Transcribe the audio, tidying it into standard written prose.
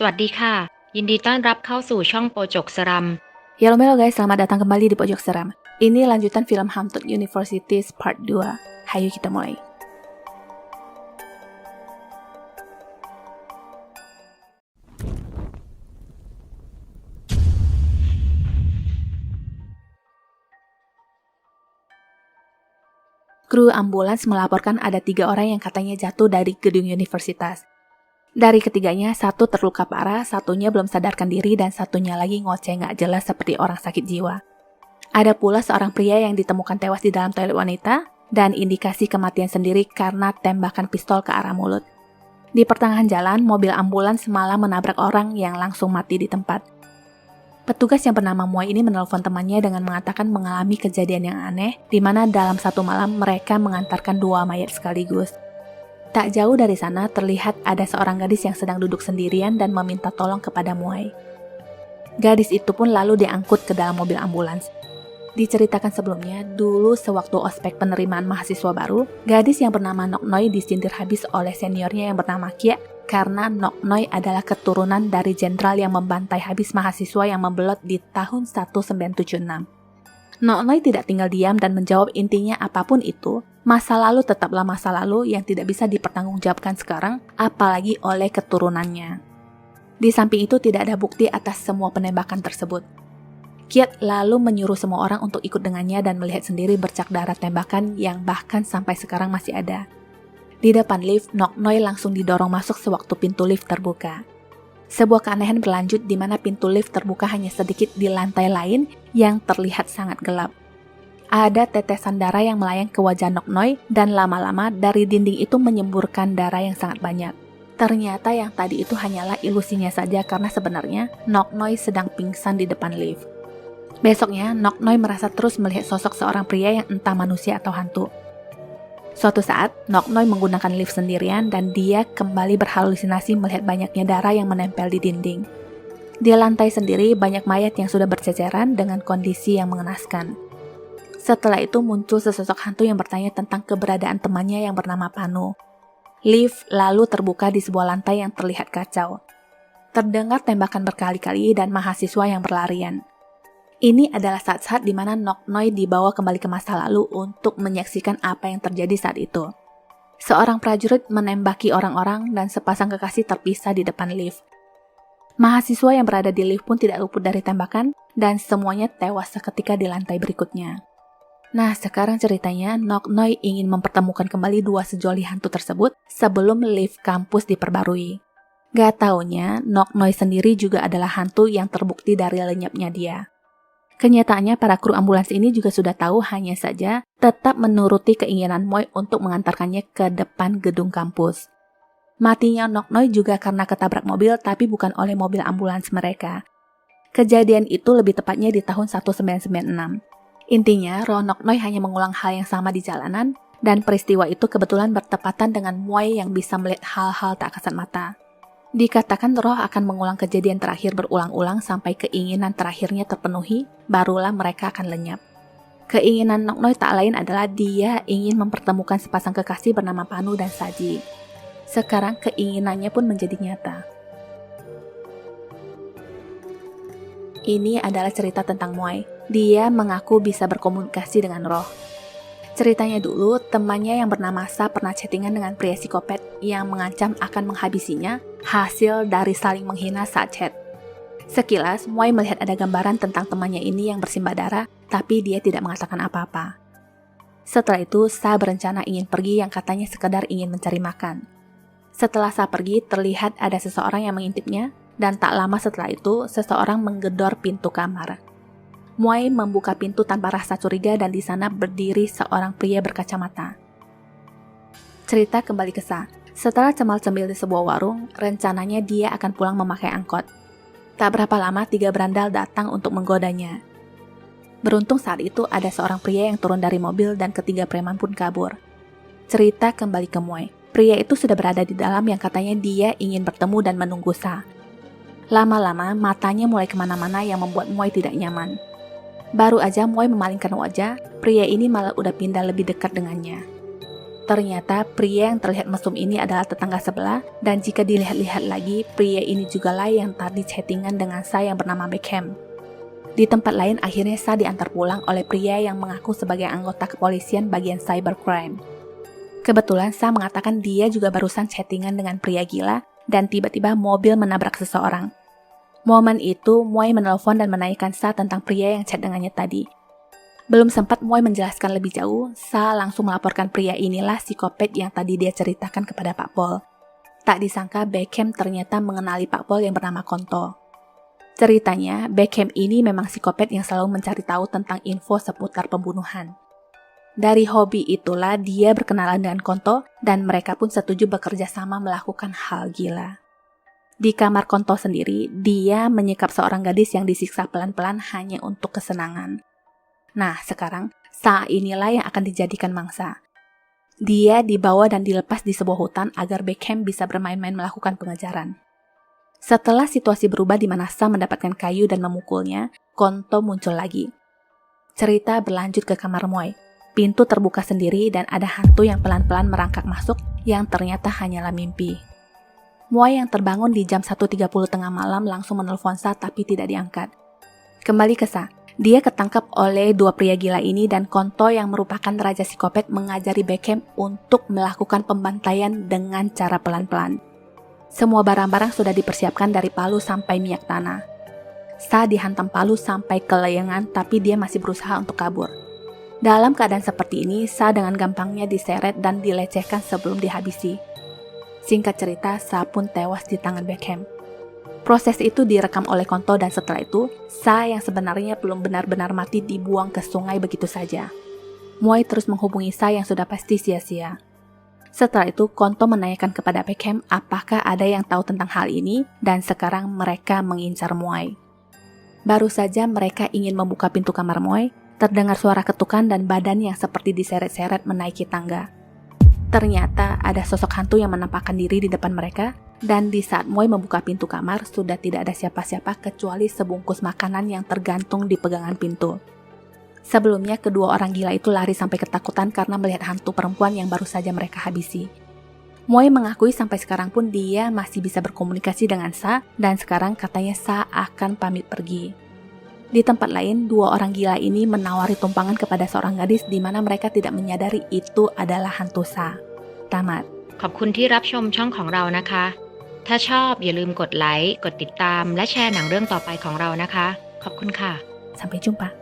สวัสดีค่ะยินดีต้อนรับเข้าสู่ช่องโปจกสรัม Halo Melo guys, selamat datang kembali di Pojok Seram. Ini lanjutan film Haunted Universities Part 2. Hayu kita mulai. Kru ambulans melaporkan ada 3 orang yang katanya jatuh dari gedung universitas. Dari ketiganya, satu terluka parah, satunya belum sadarkan diri, dan satunya lagi ngoceh nggak jelas seperti orang sakit jiwa. Ada pula seorang pria yang ditemukan tewas di dalam toilet wanita, dan indikasi kematian sendiri karena tembakan pistol ke arah mulut. Di pertengahan jalan, mobil ambulans malah menabrak orang yang langsung mati di tempat. Petugas yang bernama Muai ini menelpon temannya dengan mengatakan mengalami kejadian yang aneh, di mana dalam satu malam mereka mengantarkan 2 mayat sekaligus. Tak jauh dari sana terlihat ada seorang gadis yang sedang duduk sendirian dan meminta tolong kepada Muai. Gadis itu pun lalu diangkut ke dalam mobil ambulans. Diceritakan sebelumnya, dulu sewaktu ospek penerimaan mahasiswa baru, gadis yang bernama Nok Noi disindir habis oleh seniornya yang bernama Kia karena Nok Noi adalah keturunan dari jenderal yang membantai habis mahasiswa yang membelot di tahun 1976. Nok Noi tidak tinggal diam dan menjawab intinya apapun itu, masa lalu tetaplah masa lalu yang tidak bisa dipertanggungjawabkan sekarang, apalagi oleh keturunannya. Di samping itu tidak ada bukti atas semua penembakan tersebut. Kiat lalu menyuruh semua orang untuk ikut dengannya dan melihat sendiri bercak darah tembakan yang bahkan sampai sekarang masih ada. Di depan lift, Nok Noi langsung didorong masuk sewaktu pintu lift terbuka. Sebuah keanehan berlanjut di mana pintu lift terbuka hanya sedikit di lantai lain yang terlihat sangat gelap. Ada tetesan darah yang melayang ke wajah Nok Noi dan lama-lama dari dinding itu menyemburkan darah yang sangat banyak. Ternyata yang tadi itu hanyalah ilusinya saja karena sebenarnya Nok Noi sedang pingsan di depan lift. Besoknya, Nok Noi merasa terus melihat sosok seorang pria yang entah manusia atau hantu. Suatu saat, Nok Noi menggunakan lift sendirian dan dia kembali berhalusinasi melihat banyaknya darah yang menempel di dinding. Di lantai sendiri, banyak mayat yang sudah berceceran dengan kondisi yang mengenaskan. Setelah itu muncul sesosok hantu yang bertanya tentang keberadaan temannya yang bernama Panu. Lift lalu terbuka di sebuah lantai yang terlihat kacau. Terdengar tembakan berkali-kali dan mahasiswa yang berlarian. Ini adalah saat-saat di mana Nok Noi dibawa kembali ke masa lalu untuk menyaksikan apa yang terjadi saat itu. Seorang prajurit menembaki orang-orang dan sepasang kekasih terpisah di depan lift. Mahasiswa yang berada di lift pun tidak luput dari tembakan dan semuanya tewas seketika di lantai berikutnya. Nah, sekarang ceritanya Nok Noi ingin mempertemukan kembali 2 sejoli hantu tersebut sebelum lift kampus diperbarui. Gak taunya, Nok Noi sendiri juga adalah hantu yang terbukti dari lenyapnya dia. Kenyataannya para kru ambulans ini juga sudah tahu, hanya saja tetap menuruti keinginan Moi untuk mengantarkannya ke depan gedung kampus. Matinya Nok Noi juga karena ketabrak mobil tapi bukan oleh mobil ambulans mereka. Kejadian itu lebih tepatnya di tahun 1996. Intinya, roh Nok Noi hanya mengulang hal yang sama di jalanan dan peristiwa itu kebetulan bertepatan dengan Moi yang bisa melihat hal-hal tak kasat mata. Dikatakan roh akan mengulang kejadian terakhir berulang-ulang sampai keinginan terakhirnya terpenuhi, barulah mereka akan lenyap. Keinginan Nok Noi tak lain adalah dia ingin mempertemukan sepasang kekasih bernama Panu dan Saji. Sekarang keinginannya pun menjadi nyata. Ini adalah cerita tentang Muai. Dia mengaku bisa berkomunikasi dengan roh. Ceritanya dulu, temannya yang bernama Sa pernah chattingan dengan pria psikopat yang mengancam akan menghabisinya hasil dari saling menghina saat chat. Sekilas, Muai melihat ada gambaran tentang temannya ini yang bersimbah darah, tapi dia tidak mengatakan apa-apa. Setelah itu, Sa berencana ingin pergi yang katanya sekedar ingin mencari makan. Setelah Sa pergi, terlihat ada seseorang yang mengintipnya, dan tak lama setelah itu, seseorang menggedor pintu kamar. Muai membuka pintu tanpa rasa curiga dan di sana berdiri seorang pria berkacamata. Cerita kembali ke Sa. Setelah cemal-cemil di sebuah warung, rencananya dia akan pulang memakai angkot. Tak berapa lama 3 berandal datang untuk menggodanya. Beruntung saat itu ada seorang pria yang turun dari mobil dan ketiga preman pun kabur. Cerita kembali ke Muai. Pria itu sudah berada di dalam yang katanya dia ingin bertemu dan menunggu Sa. Lama-lama matanya mulai kemana-mana yang membuat Muai tidak nyaman. Baru aja Muai memalingkan wajah, pria ini malah udah pindah lebih dekat dengannya. Ternyata pria yang terlihat mesum ini adalah tetangga sebelah, dan jika dilihat-lihat lagi, pria ini jugalah yang tadi chattingan dengan Sa yang bernama Beckham. Di tempat lain, akhirnya Sa diantar pulang oleh pria yang mengaku sebagai anggota kepolisian bagian cybercrime. Kebetulan Sa mengatakan dia juga barusan chattingan dengan pria gila, dan tiba-tiba mobil menabrak seseorang. Momen itu, Moy menelpon dan menanyakan Sa tentang pria yang chat dengannya tadi. Belum sempat Moy menjelaskan lebih jauh, Sa langsung melaporkan pria inilah psikopat yang tadi dia ceritakan kepada Pak Pol. Tak disangka Beckham ternyata mengenali Pak Pol yang bernama Konto. Ceritanya, Beckham ini memang psikopat yang selalu mencari tahu tentang info seputar pembunuhan. Dari hobi itulah dia berkenalan dengan Konto dan mereka pun setuju bekerja sama melakukan hal gila. Di kamar Konto sendiri, dia menyekap seorang gadis yang disiksa pelan-pelan hanya untuk kesenangan. Nah, sekarang Sa inilah yang akan dijadikan mangsa. Dia dibawa dan dilepas di sebuah hutan agar Beckham bisa bermain-main melakukan pengejaran. Setelah situasi berubah di mana Sa mendapatkan kayu dan memukulnya, Konto muncul lagi. Cerita berlanjut ke kamar Moy. Pintu terbuka sendiri dan ada hantu yang pelan-pelan merangkak masuk yang ternyata hanyalah mimpi. Moy yang terbangun di jam 1.30 tengah malam langsung menelpon Sa tapi tidak diangkat. Kembali ke Sa. Dia ketangkap oleh dua pria gila ini dan Konto yang merupakan raja psikopat mengajari Beckham untuk melakukan pembantaian dengan cara pelan-pelan. Semua barang-barang sudah dipersiapkan dari palu sampai minyak tanah. Sa dihantam palu sampai kelayangan tapi dia masih berusaha untuk kabur. Dalam keadaan seperti ini, Sa dengan gampangnya diseret dan dilecehkan sebelum dihabisi. Singkat cerita, Sa pun tewas di tangan Beckham. Proses itu direkam oleh Konto dan setelah itu, Sa yang sebenarnya belum benar-benar mati dibuang ke sungai begitu saja. Moy terus menghubungi Sa yang sudah pasti sia-sia. Setelah itu, Konto menanyakan kepada Beckham apakah ada yang tahu tentang hal ini dan sekarang mereka mengincar Moy. Baru saja mereka ingin membuka pintu kamar Moy, terdengar suara ketukan dan badan yang seperti diseret-seret menaiki tangga. Ternyata ada sosok hantu yang menampakkan diri di depan mereka, dan di saat Moy membuka pintu kamar, sudah tidak ada siapa-siapa kecuali sebungkus makanan yang tergantung di pegangan pintu. Sebelumnya, kedua orang gila itu lari sampai ketakutan karena melihat hantu perempuan yang baru saja mereka habisi. Moy mengakui sampai sekarang pun dia masih bisa berkomunikasi dengan Sa, dan sekarang katanya Sa akan pamit pergi. Di tempat lain, dua orang gila ini menawari tumpangan kepada seorang gadis di mana mereka tidak menyadari itu adalah hantu Sa. Tamat. ขอบคุณที่รับชมช่องของเรานะคะ ถ้าชอบอย่าลืมกดไลค์ กดติดตาม และแชร์หนังเรื่องต่อไปของเรานะคะ ขอบคุณค่ะ Sampai jumpa.